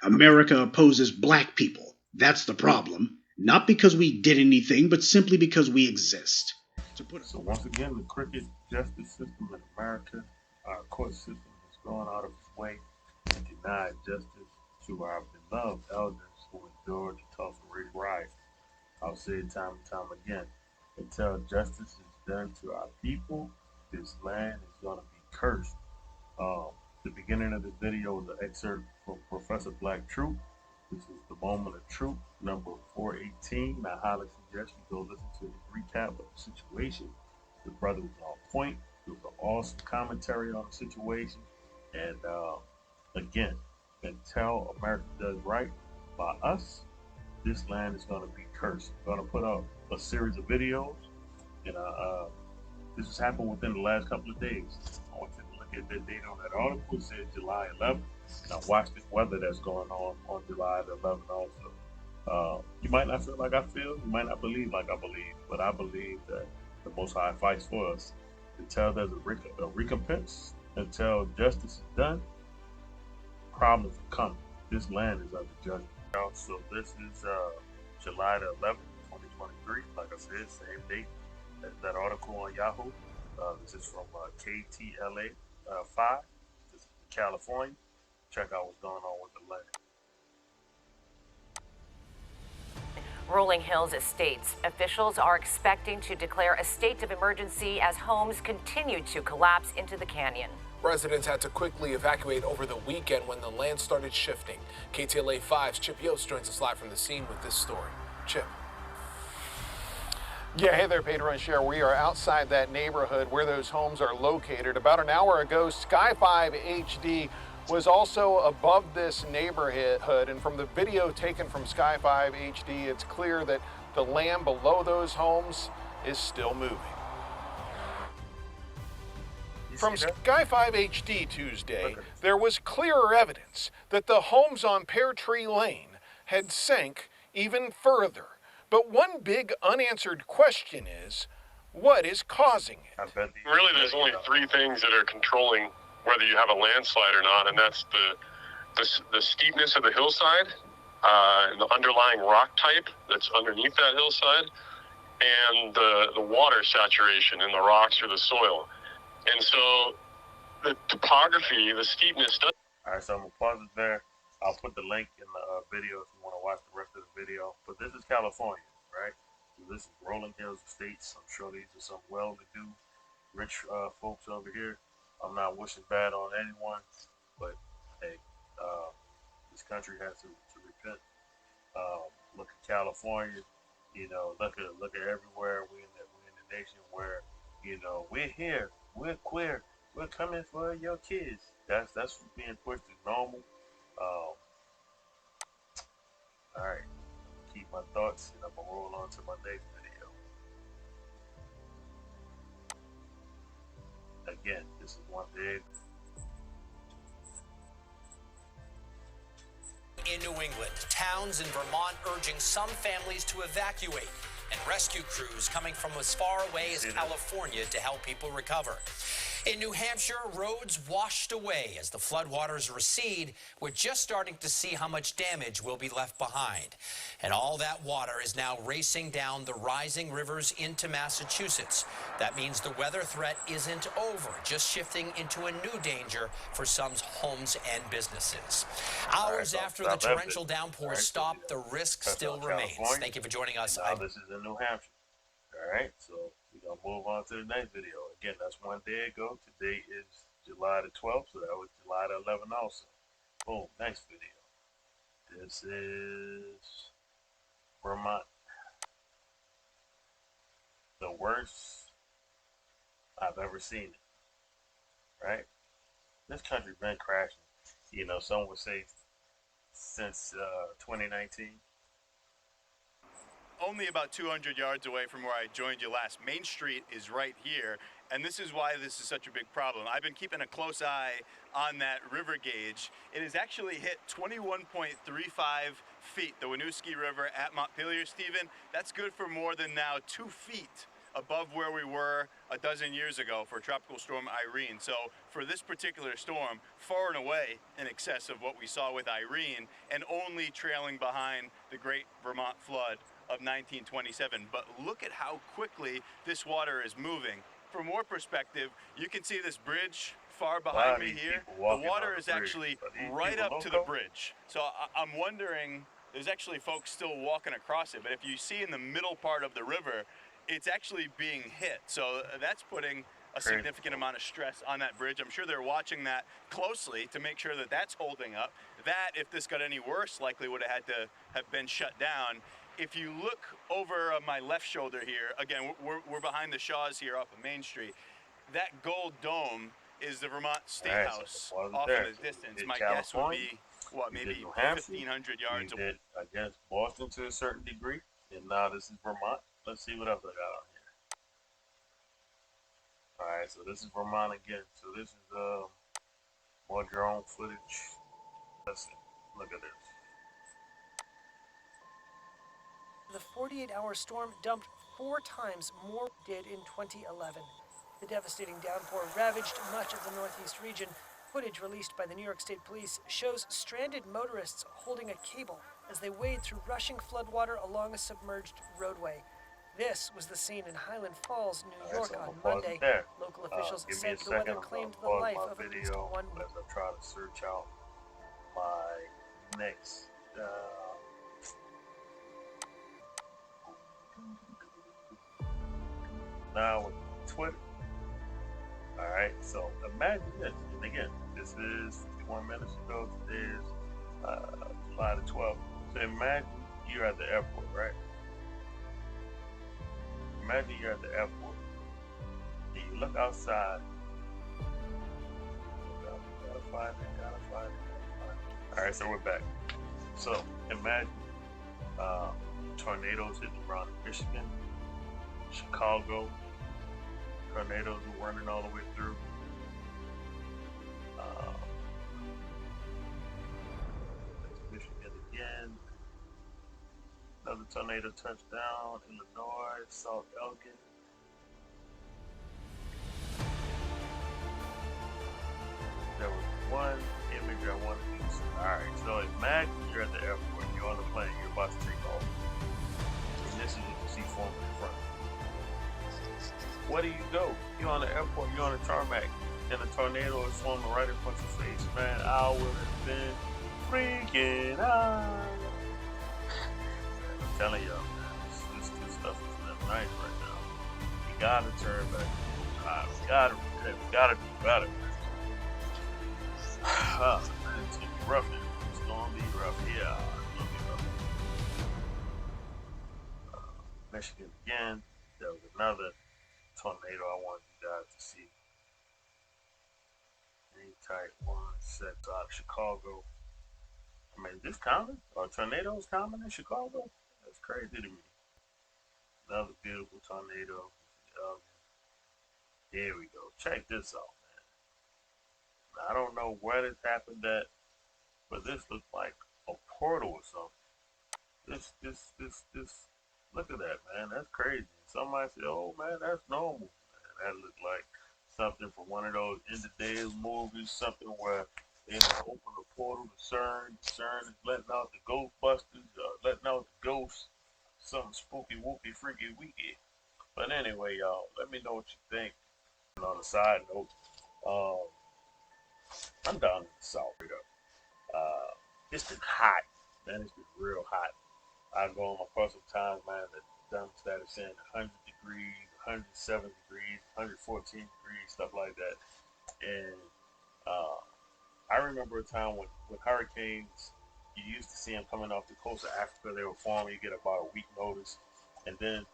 America opposes black people. That's the problem. Not because we did anything, but simply because we exist. So once again, the crooked justice system in America, our court system has gone out of its way and denied justice to our beloved elders who endured the Tulsa Race riots. I'll say it time and time again. Until justice is done to our people, this land is going to be cursed. The beginning of this video is an excerpt from Professor Black Truth. This is the moment of truth, number 418. I highly suggest you go listen to his recap of the situation. The brother was on point. It was an awesome commentary on the situation. And again, until America does right by us, this land is going to be cursed. We're going to put out a series of videos. And this has happened within the last couple of days. I want you to look at the date on that article. It says July 11th. Now watch the weather that's going on July the 11th also. You might not feel like I feel. You might not believe like I believe. But I believe that the Most High fights for us. Until there's a recompense, until justice is done, problems will come. This land is under judgment. So this is July the 11th, 2023. Like I said, same date as that article on Yahoo. This is from KTLA 5. This is California. Check out what's going on with the land. Rolling Hills Estates officials are expecting to declare a state of emergency as homes continue to collapse into the canyon. Residents had to quickly evacuate over the weekend when the land started shifting. KTLA 5's Chip Yost joins us live from the scene with this story. Chip. Yeah, hey there, Pedro and Cher. We are outside that neighborhood where those homes are located. About an hour ago, Sky 5 HD was also above this neighborhood, and from the video taken from Sky 5 HD, it's clear that the land below those homes is still moving. From Sky 5 HD Tuesday, there was clearer evidence that the homes on Pear Tree Lane had sank even further. But one big unanswered question is, what is causing it? Really, there's only three things that are controlling whether you have a landslide or not, and that's the steepness of the hillside, and the underlying rock type that's underneath that hillside, and the water saturation in the rocks or the soil. And so the topography, the steepness does. All right, so I'm going to pause it there. I'll put the link in the video if you want to watch the rest of the video. But this is California, right? This is Rolling Hills Estates. I'm sure these are some well-to-do, rich folks over here. I'm not wishing bad on anyone, but hey, this country has to repent. Look at California, you know. Look at everywhere. We're in the nation where, you know, we're here, we're queer, we're coming for your kids. That's being pushed as normal. All right, keep my thoughts, and I'm gonna roll on to my next video. Again, this is one day. In New England, towns in Vermont urging some families to evacuate, and rescue crews coming from as far away as California to help people recover. In New Hampshire, roads washed away as the floodwaters recede. We're just starting to see how much damage will be left behind. And all that water is now racing down the rising rivers into Massachusetts. That means the weather threat isn't over, just shifting into a new danger for some homes and businesses. Hours after the torrential downpour stopped, the risk still remains. Thank you for joining us. This is in New Hampshire. All right, so we're going to move on to the next video. Again, that's one day ago. Today is July the 12th, so that was July the 11th also. Boom, next video. This is Vermont. The worst I've ever seen it, right? This country's been crashing, you know, some would say since 2019. Only about 200 yards away from where I joined you last. Main Street is right here, and this is why this is such a big problem. I've been keeping a close eye on that river gauge. It has actually hit 21.35 feet, the Winooski River at Montpelier, Stephen. That's good for more than now 2 feet above where we were a dozen years ago for Tropical Storm Irene. So for this particular storm, far and away in excess of what we saw with Irene, and only trailing behind the Great Vermont Flood of 1927. But look at how quickly this water is moving. From more perspective, you can see this bridge far behind me here. The water is actually right up to the bridge. So I'm wondering, there's actually folks still walking across it, but if you see in the middle part of the river, it's actually being hit. So that's putting a significant amount of stress on that bridge. I'm sure they're watching that closely to make sure that that's holding up. That, if this got any worse, likely would have had to have been shut down. If you look over my left shoulder here, again, we're behind the Shaws here off of Main Street. That gold dome is the Vermont State House off in the distance. My guess would be, what, maybe 1,500 yards away. We did against Boston to a certain degree, and now this is Vermont. Let's see what else I got on here. All right, so this is Vermont again. So this is more drone footage. Let's see. Look at this. The 48-hour storm dumped 4 times more did in 2011. The devastating downpour ravaged much of the northeast region. Footage released by the New York State Police shows stranded motorists holding a cable as they wade through rushing floodwater along a submerged roadway. This was the scene in Highland Falls, New York on Monday. Local officials said the weather claimed the life of at least one. As I try to search out my next now with Twitter. Alright, so imagine this. And again, this is 51 minutes ago. Today is July the 12th. So imagine you're at the airport, right? Imagine you're at the airport and you look outside. Gotta find it. Alright, so we're back. So imagine tornadoes hitting around Michigan, Chicago. Tornadoes are running all the way through. Michigan again. Another tornado touched down. Illinois, South Elgin. There was one image I wanted to see. Alright, so imagine you're at the airport, you're on the plane, you're about to take off. And this is what you see forming in front of you. Where do you go? You're on the airport, you're on the tarmac, and a tornado is forming right in front of your face. Man, I would have been freaking out. I'm telling y'all, man, this stuff is not nice right now. You gotta turn back. We gotta do better. Man, it's gonna be rough. It's gonna be rough. Yeah, it's gonna be rough. Michigan again. There was another tornado I want you guys to see. Type 1 set out of Chicago. I mean, this common? Are tornadoes common in Chicago? That's crazy to me. Another beautiful tornado. Here we go. Check this out, man. I don't know where this happened at, but this looks like a portal or something. This. Look at that, man. That's crazy. Somebody said, "Oh man, that's normal." Man, that looked like something from one of those end of days movies. Something where they open the portal to CERN. CERN is letting out the Ghostbusters, letting out the ghosts. Something spooky, whoopy, freaky, weaky. But anyway, y'all, let me know what you think. And on a side note, I'm down in the south here. It's been hot, man. It's been real hot. I go on my personal time, man, the thermostat is saying 100 degrees, 107 degrees, 114 degrees, stuff like that. And I remember a time when hurricanes, you used to see them coming off the coast of Africa. They were forming, you get about a week notice. And then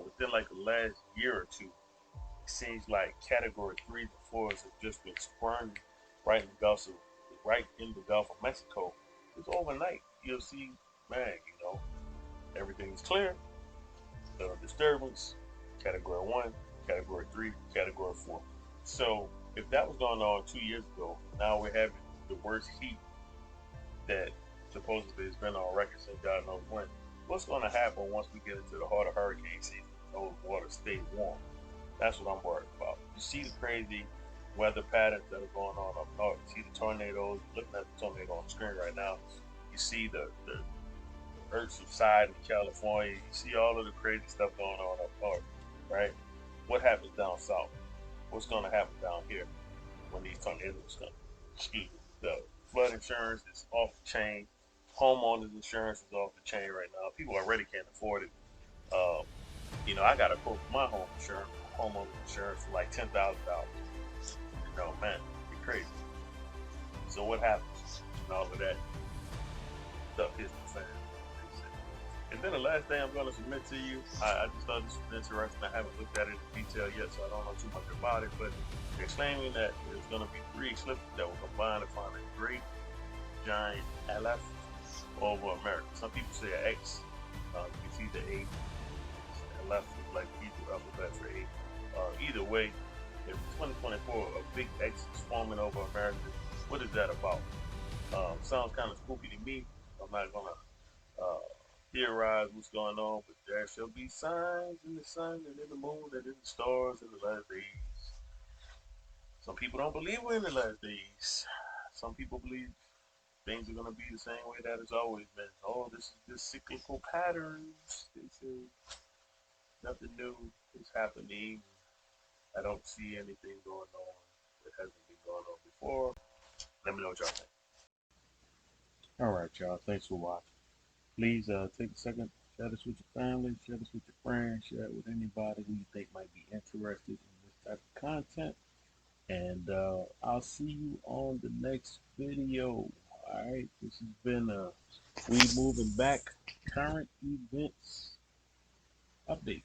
within like the last year or two, it seems like category 3s and 4s have just been sprung right in the Gulf of Mexico. It's overnight. You'll see, man, everything's clear. No disturbance. Category 1, Category 3, Category 4. So if that was going on 2 years ago, now we're having the worst heat that supposedly has been on record since God knows when. What's going to happen once we get into the heart of hurricane season? those waters stay warm. That's what I'm worried about. You see the crazy weather patterns that are going on up north. You see the tornadoes. You're looking at the tornado on the screen right now. You see the earth subside in California. You see all of the crazy stuff going on up north, right? What happens down south? What's going to happen down here when these tornadoes come? Excuse me. The flood insurance is off the chain. Homeowners insurance is off the chain right now. People already can't afford it. I got a quote for my homeowner insurance for like $10,000. Man, it's crazy. So what happens? And all of that stuff hits the fan. And then the last thing I'm going to submit to you, I just thought this was interesting. I haven't looked at it in detail yet, so I don't know too much about it. But they're claiming that there's going to be 3 eclipses that will combine to form a great giant aleph over America. Some people say an X. You can see the A. Aleph is like the Hebrew alphabet for A. Either way, in 2024, a big X is forming over America. What is that about? Sounds kind of spooky to me. I'm not going to theorize what's going on, but there shall be signs in the sun and in the moon and in the stars in the last days. Some people don't believe we're in the last days. Some people believe things are going to be the same way that it's always been. Oh, this is just cyclical patterns. They say nothing new is happening. I don't see anything going on that hasn't been going on before. Let me know what y'all think. All right, y'all. Thanks for watching. Please take a second, share this with your family, share this with your friends, share it with anybody who you think might be interested in this type of content. And I'll see you on the next video. All right, this has been We Moving Back Current Events Update.